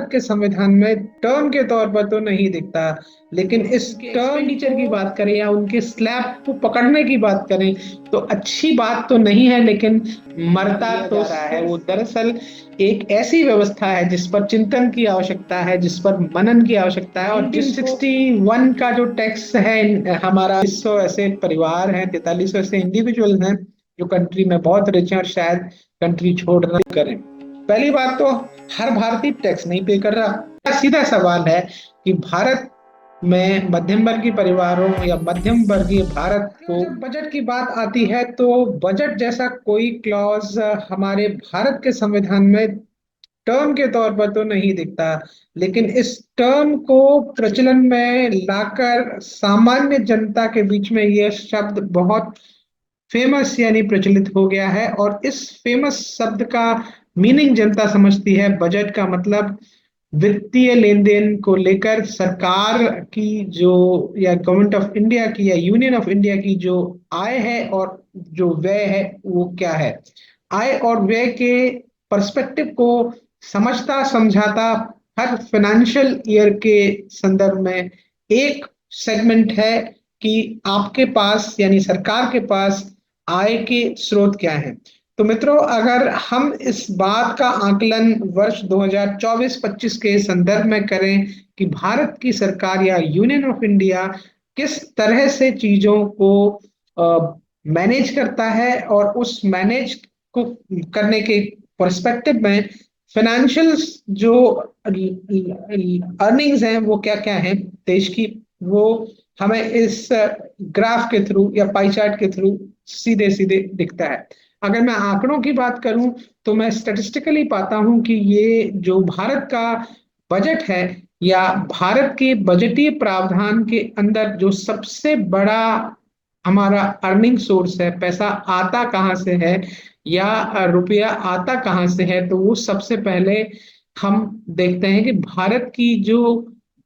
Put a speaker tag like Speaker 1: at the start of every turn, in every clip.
Speaker 1: भारत के संविधान में टर्म के तौर पर तो नहीं दिखता, लेकिन इस टर्म टीचर की बात करें या उनके स्लैब को पकड़ने की बात करें तो अच्छी बात तो नहीं है, लेकिन मरता तो रहा है। वो दरअसल एक ऐसी व्यवस्था है जिस पर चिंतन की आवश्यकता है, जिस पर मनन की आवश्यकता है। और 1961 का जो टैक्स है, हमारा 200 ऐसे परिवार हैं, 4300 ऐसे इंडिविजुअल हैं जो कंट्री में बहुत रिच हैं और शायद कंट्री छोड़ना करें। पहली बात तो हर भारतीय टैक्स नहीं पे कर रहा। सीधा सवाल है कि भारत में मध्यम वर्गीय परिवारों या मध्यम वर्गीय भारत को जब बजट की बात आती है तो बजट जैसा कोई क्लॉज हमारे भारत के संविधान में टर्म के तौर पर तो नहीं दिखता, लेकिन इस टर्म को प्रचलन में लाकर सामान्य जनता के बीच में यह शब्द बहुत फेमस यानी प्रचलित हो गया है। और इस फेमस शब्द का मीनिंग जनता समझती है। बजट का मतलब वित्तीय लेन देन को लेकर सरकार की जो, या गवर्नमेंट ऑफ इंडिया की या यूनियन ऑफ इंडिया की जो आय है और जो व्यय है वो क्या है। आय और व्यय के पर्सपेक्टिव को समझता समझाता हर फाइनेंशियल ईयर के संदर्भ में एक सेगमेंट है कि आपके पास यानी सरकार के पास आय के स्रोत क्या हैं। तो मित्रों, अगर हम इस बात का आकलन वर्ष 2024-25 के संदर्भ में करें कि भारत की सरकार या यूनियन ऑफ इंडिया किस तरह से चीजों को मैनेज करता है और उस मैनेज को करने के पर्सपेक्टिव में फाइनेंशियल जो अर्निंग्स हैं वो क्या क्या हैं देश की, वो हमें इस ग्राफ के थ्रू या पाई चार्ट के थ्रू सीधे सीधे दिखता है। अगर मैं आंकड़ों की बात करूं तो मैं स्टैटिस्टिकली पाता हूं कि ये जो भारत का बजट है या भारत के बजटीय प्रावधान के अंदर जो सबसे बड़ा हमारा अर्निंग सोर्स है, पैसा आता कहाँ से है या रुपया आता कहाँ से है, तो वो सबसे पहले हम देखते हैं कि भारत की जो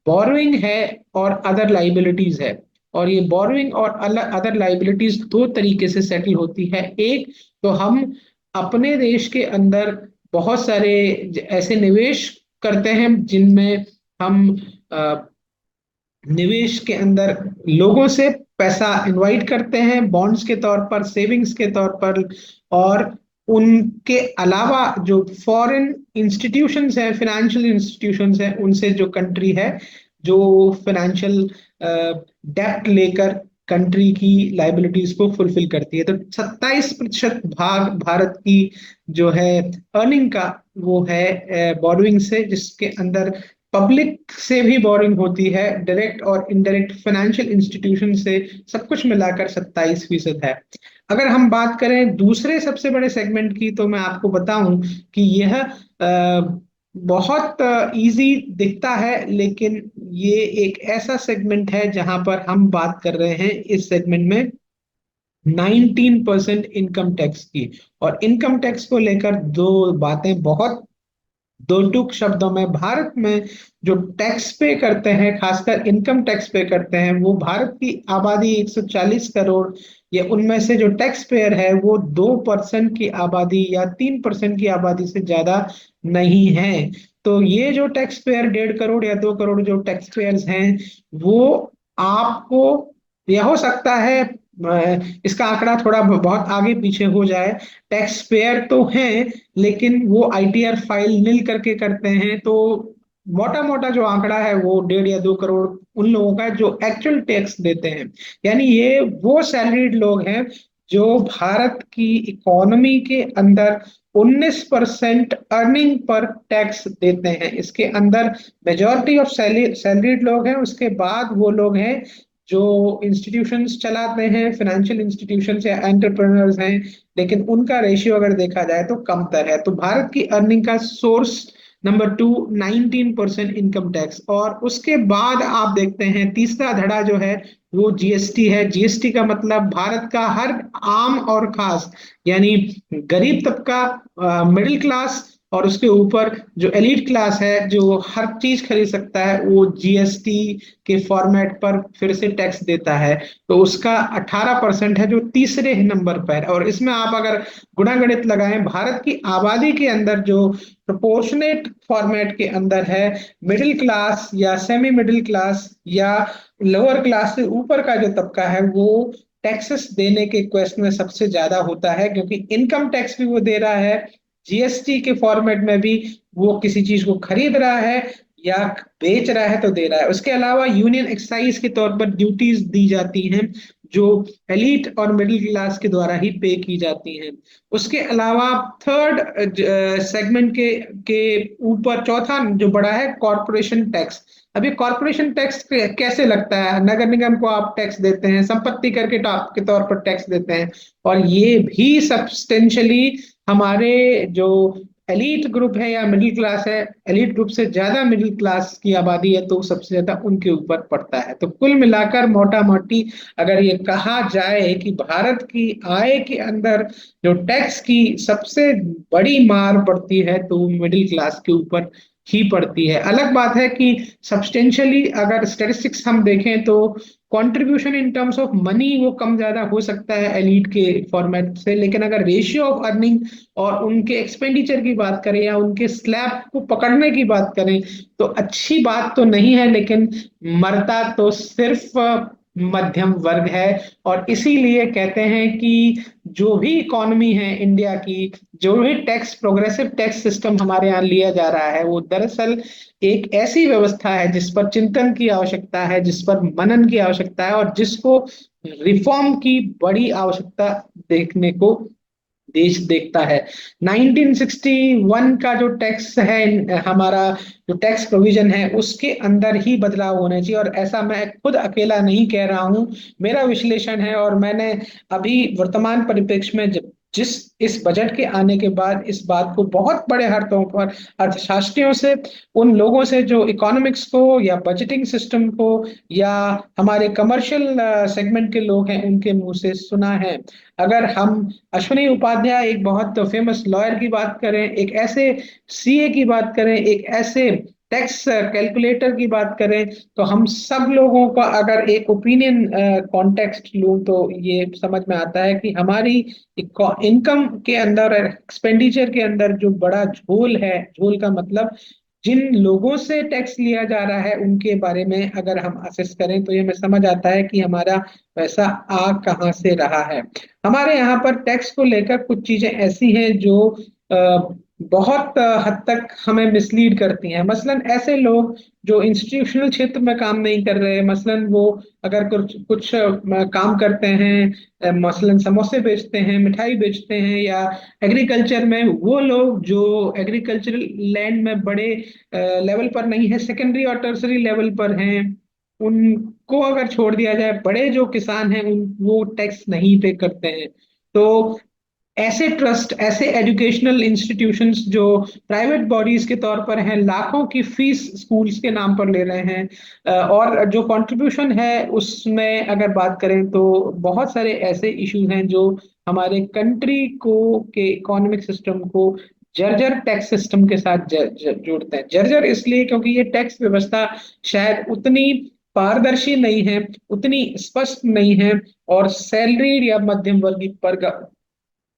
Speaker 1: बोरोइंग है और अदर लाइबिलिटीज है। और ये बोरोइंग और अदर लाइबिलिटीज दो तरीके से सेटल होती है। एक तो हम अपने देश के अंदर बहुत सारे ऐसे निवेश करते हैं जिनमें हम निवेश के अंदर लोगों से पैसा इनवाइट करते हैं बॉन्ड्स के तौर पर, सेविंग्स के तौर पर। और उनके अलावा जो फॉरेन इंस्टीट्यूशंस हैं, फाइनेंशियल इंस्टीट्यूशंस हैं, उनसे जो कंट्री है जो फाइनेंशियल डेप्ट लेकर कंट्री की लाइबिलिटीज को फुलफिल करती है। तो 27% भाग भारत की जो है अर्निंग का वो है बोरोइंग से, जिसके अंदर पब्लिक से भी बोरिंग होती है, डायरेक्ट और इनडायरेक्ट फाइनेंशियल इंस्टीट्यूशन से, सब कुछ मिलाकर 27% है। अगर हम बात करें दूसरे सबसे बड़े सेगमेंट की तो मैं आपको बताऊं कि यह बहुत इजी दिखता है, लेकिन ये एक ऐसा सेगमेंट है जहां पर हम बात कर रहे हैं इस सेगमेंट में 19% इनकम टैक्स की। और इनकम टैक्स को लेकर दो बातें बहुत दो टूक शब्दों में, भारत में जो टैक्स पे करते हैं, खासकर इनकम टैक्स पे करते हैं, वो भारत की आबादी 140 करोड़ या उनमें से जो टैक्स पेयर है वो 2% की आबादी या 3% की आबादी से ज्यादा नहीं है। तो ये जो टैक्स पेयर 1.5 करोड़ या 2 करोड़ जो टैक्स पेयर्स हैं, वो आपको, यह हो सकता है इसका आंकड़ा थोड़ा बहुत आगे पीछे हो जाए, टैक्स पेयर तो हैं लेकिन वो आईटीआर फाइल नील करके करते हैं। तो मोटा मोटा जो आंकड़ा है वो 1.5 या 2 करोड़ उन लोगों का है जो एक्चुअल टैक्स देते हैं। यानी ये वो सैलरीड लोग हैं जो भारत की इकोनॉमी के अंदर 19% अर्निंग पर टैक्स देते हैं। इसके अंदर मेजॉरिटी ऑफ सैलरीड लोग हैं, उसके बाद वो लोग हैं जो इंस्टीट्यूशंस चलाते हैं, फाइनेंशियल इंस्टीट्यूशंस या एंटरप्रेन्योर्स हैं, लेकिन उनका रेशियो अगर देखा जाए तो कमतर है। तो भारत की अर्निंग का सोर्स नंबर 2 19% इनकम टैक्स। और उसके बाद आप देखते हैं तीसरा धड़ा जो है वो जीएसटी है। जीएसटी का मतलब भारत का हर आम और खास यानी गरीब तबका, मिडिल क्लास और उसके ऊपर जो एलीट क्लास है जो हर चीज खरीद सकता है वो जीएसटी के फॉर्मेट पर फिर से टैक्स देता है। तो उसका 18% है जो तीसरे नंबर पर है। और इसमें आप अगर गुणा गणित लगाएं, भारत की आबादी के अंदर जो प्रोपोर्शनेट फॉर्मेट के अंदर है, मिडिल क्लास या सेमी मिडिल क्लास या लोअर क्लास से ऊपर का जो तबका है वो टैक्सेस देने के क्वेस्ट में सबसे ज्यादा होता है, क्योंकि इनकम टैक्स भी वो दे रहा है, जीएसटी के फॉर्मेट में भी वो किसी चीज को खरीद रहा है या बेच रहा है तो दे रहा है। उसके अलावा यूनियन एक्साइज के तौर पर ड्यूटीज दी जाती हैं जो एलीट और मिडिल क्लास के द्वारा ही पे की जाती हैं। उसके अलावा थर्ड सेगमेंट के ऊपर चौथा जो बड़ा है कॉरपोरेशन टैक्स। अभी कॉरपोरेशन टैक्स कैसे लगता है? नगर निगम को आप टैक्स देते हैं, संपत्ति कर के तौर पर टैक्स देते हैं, और ये भी सब्सटेंशियली हमारे जो एलीट ग्रुप है या मिडिल क्लास है, एलीट ग्रुप से ज्यादा मिडिल क्लास की आबादी है तो सबसे ज्यादा उनके ऊपर पड़ता है। तो कुल मिलाकर मोटा मोटी अगर ये कहा जाए कि भारत की आय के अंदर जो टैक्स की सबसे बड़ी मार पड़ती है तो मिडिल क्लास के ऊपर ही पड़ती है। अलग बात है कि सब्सटेंशियली अगर स्टेटिस्टिक्स हम देखें तो contribution in terms of money वो कम ज्यादा हो सकता है एलीट के फॉर्मेट से, लेकिन अगर रेशियो ऑफ अर्निंग और उनके एक्सपेंडिचर की बात करें या उनके स्लैब को पकड़ने की बात करें तो अच्छी बात तो नहीं है, लेकिन मरता तो सिर्फ मध्यम वर्ग है। और इसीलिए कहते हैं कि जो भी इकोनॉमी है इंडिया की, जो भी टैक्स प्रोग्रेसिव टैक्स सिस्टम हमारे यहाँ लिया जा रहा है वो दरअसल एक ऐसी व्यवस्था है जिस पर चिंतन की आवश्यकता है, जिस पर मनन की आवश्यकता है और जिसको रिफॉर्म की बड़ी आवश्यकता देखने को देश देखता है। 1961 का जो टैक्स है हमारा, जो टैक्स प्रोविजन है उसके अंदर ही बदलाव होने चाहिए। और ऐसा मैं खुद अकेला नहीं कह रहा हूं, मेरा विश्लेषण है और मैंने अभी वर्तमान परिप्रेक्ष्य में जिस इस बजट के आने के बाद इस बात को बहुत बड़े हाथों पर अर्थशास्त्रियों से, उन लोगों से जो इकोनॉमिक्स को या बजटिंग सिस्टम को या हमारे कमर्शियल सेगमेंट के लोग हैं उनके मुंह से सुना है। अगर हम अश्विनी उपाध्याय एक बहुत फेमस लॉयर की बात करें, एक ऐसे सीए की बात करें, एक ऐसे टैक्स कैलकुलेटर की बात करें, तो हम सब लोगों का अगर एक ओपिनियन कॉन्टेक्स्ट लूं तो ये समझ में आता है कि हमारी इनकम के अंदर, एक्सपेंडिचर के अंदर जो बड़ा झोल है, झोल का मतलब जिन लोगों से टैक्स लिया जा रहा है उनके बारे में अगर हम असेस करें तो ये हमें समझ आता है कि हमारा पैसा आ कहाँ से रहा है। हमारे यहाँ पर टैक्स को लेकर कुछ चीजें ऐसी हैं जो बहुत हद तक हमें मिसलीड करती हैं। मसलन ऐसे लोग जो इंस्टीट्यूशनल क्षेत्र में काम नहीं कर रहे, मसलन वो अगर कुछ कुछ काम करते हैं, मसलन समोसे बेचते हैं, मिठाई बेचते हैं, या एग्रीकल्चर में वो लोग जो एग्रीकल्चरल लैंड में बड़े लेवल पर नहीं है, सेकेंडरी और टर्सरी लेवल पर हैं, उनको अगर छोड़ दिया जाए, बड़े जो किसान हैं उन वो टैक्स नहीं पे करते हैं। तो ऐसे ट्रस्ट, ऐसे एजुकेशनल इंस्टीट्यूशंस जो प्राइवेट बॉडीज के तौर पर हैं, लाखों की फीस स्कूल्स के नाम पर ले रहे हैं, और जो कंट्रीब्यूशन है उसमें अगर बात करें तो बहुत सारे ऐसे इश्यूज हैं जो हमारे कंट्री को के इकोनॉमिक सिस्टम को जर्जर टैक्स सिस्टम के साथ जोड़ते हैं। जर्जर इसलिए क्योंकि ये टैक्स व्यवस्था शायद उतनी पारदर्शी नहीं है, उतनी स्पष्ट नहीं है, और सैलरीड या मध्यम वर्गीय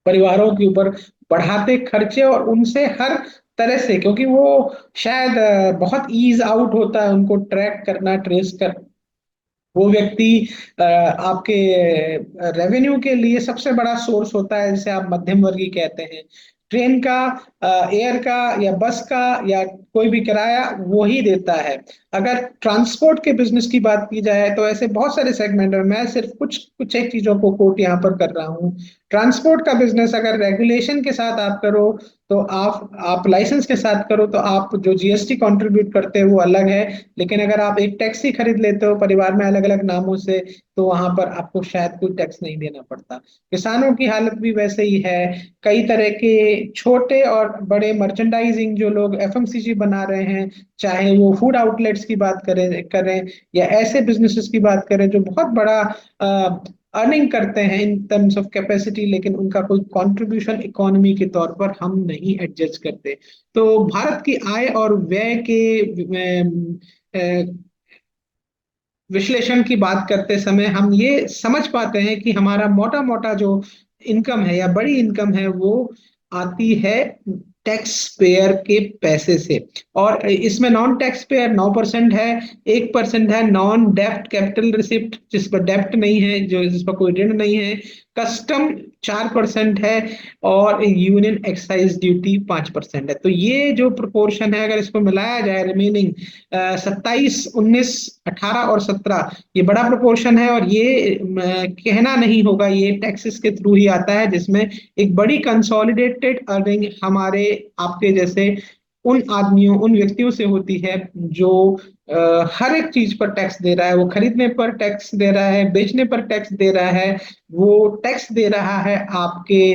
Speaker 1: परिवारों के ऊपर बढ़ाते खर्चे और उनसे हर तरह से, क्योंकि वो शायद बहुत ईज आउट होता है उनको ट्रैक करना, ट्रेस कर, वो व्यक्ति आपके रेवेन्यू के लिए सबसे बड़ा सोर्स होता है जिसे आप मध्यम वर्गीय कहते हैं। ट्रेन का, एयर का या बस का या कोई भी किराया वो ही देता है। अगर ट्रांसपोर्ट के बिजनेस की बात की जाए तो ऐसे बहुत सारे सेगमेंट है, मैं सिर्फ कुछ कुछ एक चीजों को कोट यहाँ पर कर रहा हूँ। ट्रांसपोर्ट का बिजनेस अगर रेगुलेशन के साथ आप करो तो आप लाइसेंस के साथ करो तो आप जो जीएसटी कंट्रीब्यूट करते हैं वो अलग है, लेकिन अगर आप एक टैक्सी खरीद लेते हो परिवार में अलग अलग नामों से तो वहां पर आपको शायद कोई टैक्स नहीं देना पड़ता। किसानों की हालत भी वैसे ही है। कई तरह के छोटे और बड़े मर्चेंडाइजिंग जो लोग एफएमसीजी बना रहे हैं, चाहे वो फूड आउटलेट्स की बात करें करें या ऐसे बिजनेसेस की बात करें जो बहुत बड़ा अर्निंग करते हैं इन टर्म्स ऑफ कैपेसिटी, लेकिन उनका कोई कंट्रीब्यूशन इकोनॉमी के तौर पर हम नहीं एडजस्ट करते। तो भारत की आय और व्यय के विश्लेषण की बात करते समय हम ये समझ पाते हैं कि हमारा मोटा मोटा जो इनकम है या बड़ी इनकम है वो आती है टैक्स पेयर के पैसे से। और इसमें नॉन टैक्स पेयर 9% है, 1% है नॉन डेप्ट कैपिटल रिसिप्ट, जिस पर डेप्ट नहीं है, जो जिस पर कोई ऋण नहीं है, कस्टम 4% है, और यूनियन एक्साइज ड्यूटी 5% है। तो ये जो प्रोपोर्शन है, अगर इसको मिलाया जाए रिमेनिंग 27, 19, 18 और 17, ये बड़ा प्रोपोर्शन है। और ये कहना नहीं होगा, ये टैक्सेस के थ्रू ही आता है, जिसमें एक बड़ी कंसोलिडेटेड अर्निंग हमारे आपके जैसे उन आदमियों, उन व्यक्तियों से होती है जो हर एक चीज पर टैक्स दे रहा है। वो खरीदने पर टैक्स दे रहा है, बेचने पर टैक्स दे रहा है, वो टैक्स दे रहा है आपके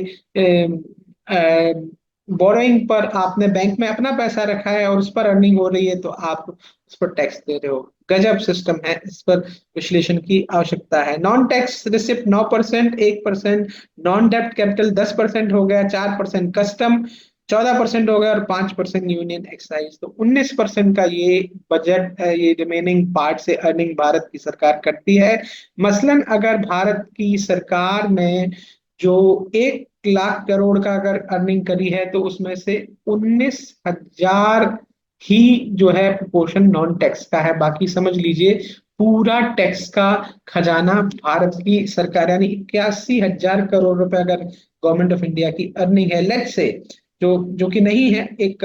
Speaker 1: बोरोइंग पर। आपने बैंक में अपना पैसा रखा है और उस पर अर्निंग हो रही है, तो आप उस पर टैक्स दे रहे हो। गजब सिस्टम है, इस पर विश्लेषण की आवश्यकता है। नॉन टैक्स रिसिप्ट 9%, 1% नॉन डेप्ट कैपिटल 10% हो गया, 4% कस्टम 14% हो गया, और 5% यूनियन एक्साइज। तो 19% का ये बजट, ये रिमेनिंग पार्ट से अर्निंग भारत की सरकार करती है। मसलन अगर भारत की सरकार ने जो 1 लाख करोड़ का अगर अर्निंग करी है, तो उसमें से 19,000 ही जो है प्रोपोर्शन नॉन टैक्स का है। बाकी समझ लीजिए पूरा टैक्स का खजाना भारत की सरकार, यानी 81,000 करोड़ रुपए अगर गवर्नमेंट ऑफ इंडिया की अर्निंग है, लेट्स से, जो जो कि नहीं है, एक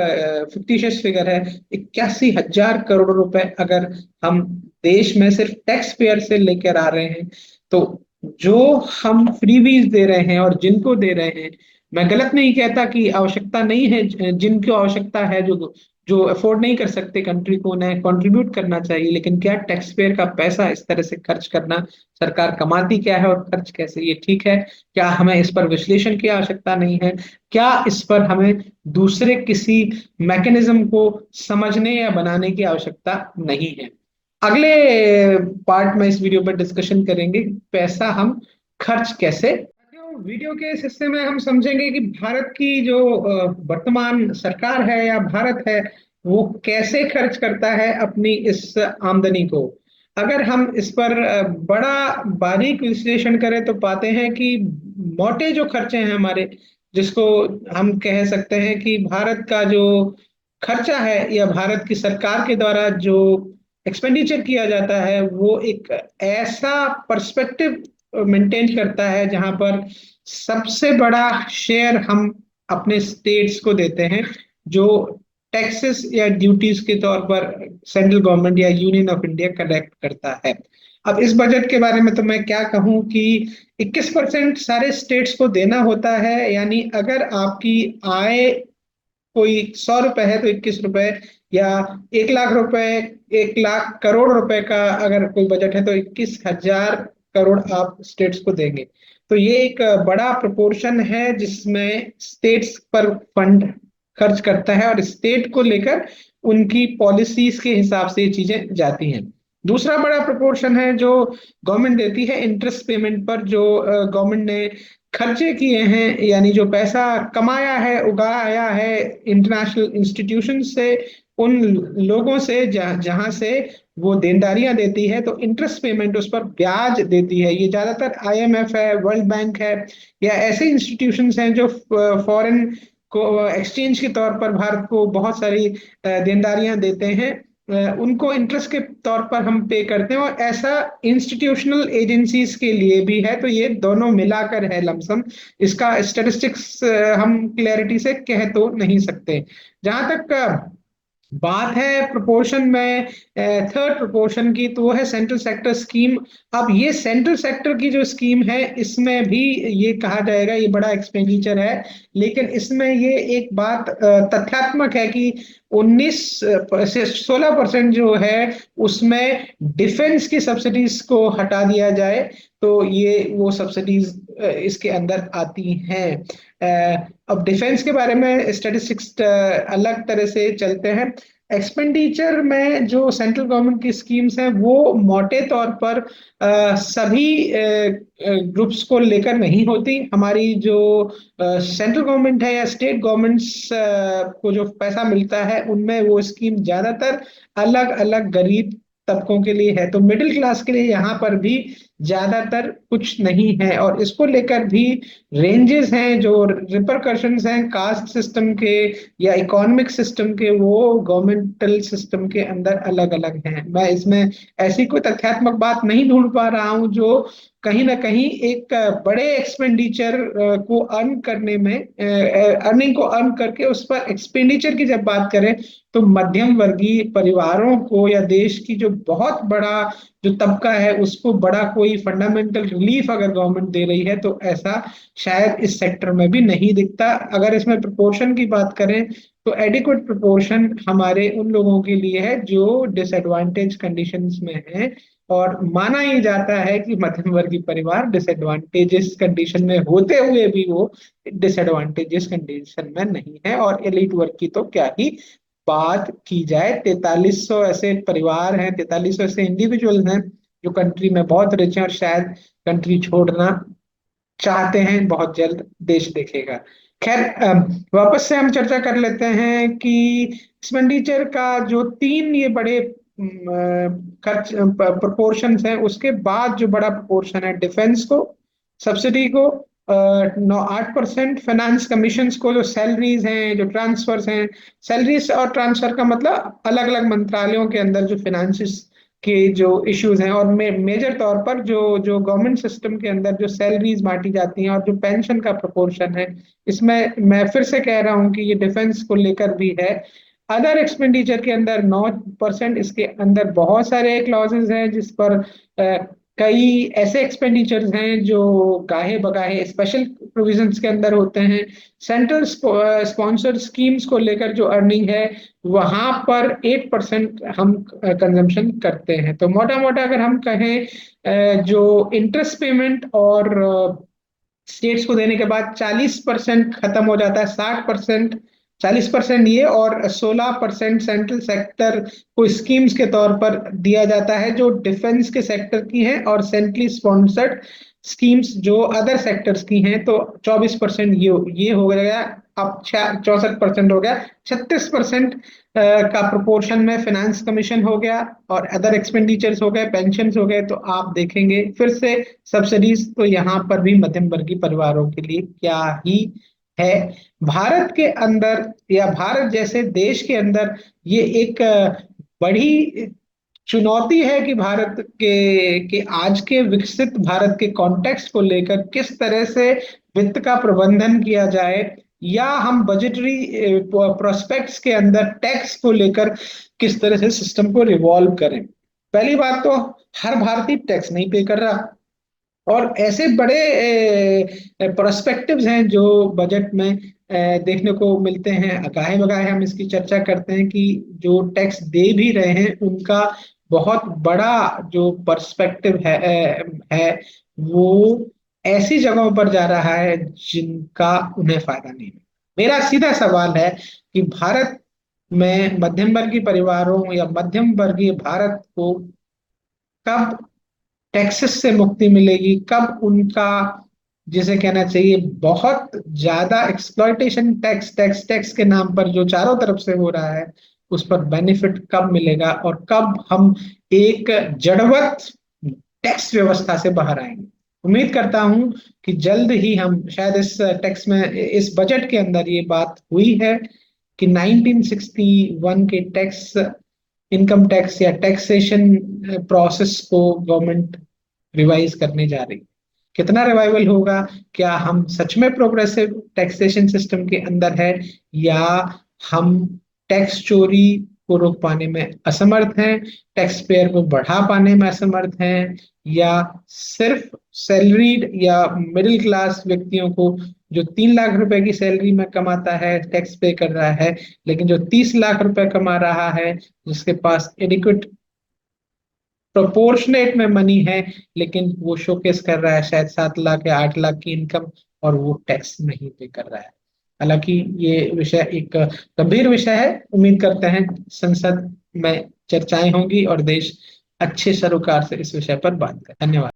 Speaker 1: फिक्टिशियस फिगर है, 81,000 करोड़ रुपए अगर हम देश में सिर्फ टैक्स पेयर से लेकर आ रहे हैं, तो जो हम फ्रीबीज दे रहे हैं और जिनको दे रहे हैं, मैं गलत नहीं कहता कि आवश्यकता नहीं है, जिनको आवश्यकता है, जो जो अफोर्ड नहीं कर सकते कंट्री को, उन्हें कंट्रीब्यूट करना चाहिए। लेकिन क्या टैक्स पेयर का पैसा इस तरह से खर्च करना, सरकार कमाती क्या है और खर्च कैसे, ये ठीक है? क्या हमें इस पर विश्लेषण की आवश्यकता नहीं है? क्या इस पर हमें दूसरे किसी मैकेनिज्म को समझने या बनाने की आवश्यकता नहीं है? अगले पार्ट में इस वीडियो पर डिस्कशन करेंगे पैसा हम खर्च कैसे। वीडियो के इस हिस्से में हम समझेंगे कि भारत की जो वर्तमान सरकार है या भारत है, वो कैसे खर्च करता है अपनी इस आमदनी को। अगर हम इस पर बड़ा बारीक विश्लेषण करें, तो पाते हैं कि मोटे जो खर्चे हैं हमारे, जिसको हम कह सकते हैं कि भारत का जो खर्चा है या भारत की सरकार के द्वारा जो एक्सपेंडिचर किया जाता है, वो एक ऐसा पर्सपेक्टिव मेंटेन करता है जहां पर सबसे बड़ा शेयर हम अपने स्टेट्स को देते हैं, जो टैक्सेस या ड्यूटीज के तौर पर सेंट्रल गवर्नमेंट या यूनियन ऑफ इंडिया कलेक्ट करता है। अब इस बजट के बारे में तो मैं क्या कहूं कि 21% सारे स्टेट्स को देना होता है। यानी अगर आपकी आय कोई 100 रुपए है, तो 21 रुपए, या 1 लाख रुपए, 1 लाख करोड़ रुपए का अगर कोई बजट है, तो 21,000 करोड़ आप स्टेट्स को देंगे। तो ये एक बड़ा प्रोपोर्शन है जिसमें स्टेट्स पर फंड खर्च करता है, और स्टेट को लेकर उनकी पॉलिसीज के हिसाब से ये चीजें जाती हैं। दूसरा बड़ा प्रोपोर्शन है जो गवर्नमेंट देती है इंटरेस्ट पेमेंट पर, जो गवर्नमेंट ने खर्चे किए हैं, यानी जो पैसा कमाया है, उगाया है इंटरनेशनल इंस्टीट्यूशन से, उन लोगों से जहां से वो देनदारियां देती है, तो इंटरेस्ट पेमेंट उस पर ब्याज देती है। ये ज्यादातर आईएमएफ है, वर्ल्ड बैंक है, या ऐसे इंस्टीट्यूशंस हैं जो फॉरेन को एक्सचेंज के तौर पर भारत को बहुत सारी देनदारियां देते हैं। उनको इंटरेस्ट के तौर पर हम पे करते हैं, और ऐसा इंस्टीट्यूशनल एजेंसीज के लिए भी है। तो ये दोनों मिलाकर है लमसम। इसका स्टेटिस्टिक्स हम क्लैरिटी से कह तो नहीं सकते। जहां तक बात है प्रोपोर्शन में, थर्ड प्रोपोर्शन की, तो वो है सेंट्रल सेक्टर स्कीम। अब ये सेंट्रल सेक्टर की जो स्कीम है, इसमें भी ये कहा जाएगा ये बड़ा एक्सपेंडिचर है, लेकिन इसमें ये एक बात तथ्यात्मक है कि 19 से 16% जो है उसमें डिफेंस की सब्सिडीज को हटा दिया जाए, तो ये वो सब्सिडीज इसके अंदर आती हैं। अब डिफेंस के बारे में स्टैटिस्टिक्स अलग तरह से चलते हैं। एक्सपेंडिचर में जो सेंट्रल गवर्नमेंट की स्कीम्स हैं वो मोटे तौर पर सभी ग्रुप्स को लेकर नहीं होती। हमारी जो सेंट्रल गवर्नमेंट है या स्टेट गवर्नमेंट्स को जो पैसा मिलता है उनमें वो स्कीम ज्यादातर अलग अलग गरीब तबकों के लिए है। तो मिडिल क्लास के लिए यहाँ पर भी ज्यादातर कुछ नहीं है, और इसको लेकर भी रेंजेस हैं, जो रिपरकशंस हैं कास्ट सिस्टम के या इकोनॉमिक सिस्टम के, वो गवर्नमेंटल सिस्टम के अंदर अलग अलग हैं। मैं इसमें ऐसी कोई तथ्यात्मक बात नहीं ढूंढ पा रहा हूं जो कहीं ना कहीं एक बड़े एक्सपेंडिचर को अर्न करने में, अर्निंग को अर्न करके उस पर एक्सपेंडिचर की जब बात करें तो मध्यम वर्गीय परिवारों को या देश की जो बहुत बड़ा जो तबका है उसको बड़ा कोई फंडामेंटल रिलीफ अगर गवर्नमेंट दे रही है तो ऐसा शायद इस सेक्टर में भी नहीं दिखता। अगर इसमें प्रोपोर्शन की बात करें तो एडिक्वेट प्रोपोर्शन हमारे उन लोगों के लिए है जो डिसएडवांटेज कंडीशंस में हैं, और माना ही जाता है कि मध्यम वर्गीय परिवार डिसएडवांटेजेस कंडीशन में होते हुए भी वो डिसएडवांटेजेस कंडीशन में नहीं है। और एलिट वर्ग की तो क्या ही बात की जाए। 4300 ऐसे परिवार हैं, 4300 ऐसे इंडिविजुअल हैं जो कंट्री में बहुत रिच हैं और शायद कंट्री छोड़ना चाहते हैं बहुत जल्द, देश देखेगा। खैर, वापस से हम चर्चा कर लेते हैं कि एक्सपेंडिचर का जो तीन ये बड़े खर्च प्रोपोर्शंस हैं, उसके बाद जो बड़ा प्रोपोर्शन है डिफेंस को, सब्सिडी को 8%, फाइनेंस कमीशंस को, जो सैलरीज हैं जो ट्रांसफर्स हैं, सैलरीज और ट्रांसफर का मतलब अलग अलग मंत्रालयों के अंदर जो फिनेंसिस के जो इश्यूज हैं, और मेजर तौर पर जो जो गवर्नमेंट सिस्टम के अंदर जो सैलरीज बांटी जाती हैं और जो पेंशन का प्रोपोर्शन है, इसमें मैं फिर से कह रहा हूं कि ये डिफेंस को लेकर भी है। अदर एक्सपेंडिचर के अंदर 9%, इसके अंदर बहुत सारे क्लॉजेज हैं जिस पर कई ऐसे एक्सपेंडिचर्स हैं जो गाहे बगाहे स्पेशल प्रोविजंस के अंदर होते हैं। सेंट्रल स्पॉन्सर्ड स्कीम्स को लेकर जो अर्निंग है वहां पर 8% हम कंजम्पशन करते हैं। तो मोटा मोटा अगर हम कहें, जो इंटरेस्ट पेमेंट और स्टेट्स को देने के बाद 40% खत्म हो जाता है, 60%, 40% ये और 16% सेंट्रल सेक्टर को स्कीम्स के तौर पर दिया जाता है जो डिफेंस के सेक्टर की हैं, और सेंट्रली स्पॉन्सर्ड स्कीम्स जो अदर सेक्टर्स की हैं तो 24% ये हो गया। अब 64% हो गया, 36% का प्रोपोर्शन में फाइनेंस कमीशन हो गया और अदर एक्सपेंडिचर्स हो गए, पेंशन हो गए। तो आप देखेंगे फिर से सब्सिडीज तो यहाँ पर भी मध्यम वर्गीय परिवारों के लिए क्या ही है। भारत के अंदर या भारत जैसे देश के अंदर ये एक बड़ी चुनौती है कि भारत के आज के विकसित भारत के कॉन्टेक्स्ट को लेकर किस तरह से वित्त का प्रबंधन किया जाए, या हम बजटरी प्रोस्पेक्ट्स के अंदर टैक्स को लेकर किस तरह से सिस्टम को रिवॉल्व करें। पहली बात तो हर भारतीय टैक्स नहीं पे कर रहा, और ऐसे बड़े प्रोस्पेक्टिव्स हैं जो बजट में देखने को मिलते हैं। अगाहे बगाहे हम इसकी चर्चा करते हैं कि जो टैक्स दे भी रहे हैं उनका बहुत बड़ा जो पर्सपेक्टिव है वो ऐसी जगहों पर जा रहा है जिनका उन्हें फायदा नहीं है। मेरा सीधा सवाल है कि भारत में मध्यम वर्गीय परिवारों या मध्यम वर्गीय भारत को कब टैक्सेस से मुक्ति मिलेगी, कब उनका जिसे कहना चाहिए बहुत ज्यादा एक्सप्लॉयटेशन टैक्स टैक्स टैक्स के नाम पर जो चारों तरफ से हो रहा है उस पर बेनिफिट कब मिलेगा, और कब हम एक जड़वत टैक्स व्यवस्था से बाहर आएंगे। उम्मीद करता हूं कि जल्द ही हम शायद इस टैक्स में इस बजट के अंदर ये बात हुई है कि 1961 के टैक्स इनकम टैक्स या टैक्सेशन प्रोसेस को गवर्नमेंट रिवाइज करने जा रही है। कितना रिवाइवल होगा, क्या हम सच में प्रोग्रेसिव टैक्सेशन सिस्टम के अंदर है, या हम टैक्स चोरी को रोक पाने में असमर्थ हैं, टैक्स पेयर को बढ़ा पाने में असमर्थ हैं, या सिर्फ सैलरीड या मिडिल क्लास व्यक्तियों को जो 3 लाख रुपए की सैलरी में कमाता है टैक्स पे कर रहा है, लेकिन जो 30 लाख रुपए कमा रहा है जिसके पास एडिक्वेट प्रोपोर्शनेट में मनी है लेकिन वो शोकेस कर रहा है शायद 7 लाख या 8 लाख की इनकम, और वो टैक्स नहीं पे कर रहा है। हालांकि ये विषय एक गंभीर विषय है। उम्मीद करते हैं संसद में चर्चाएं होंगी और देश अच्छे सरोकार से इस विषय पर बात करें। धन्यवाद।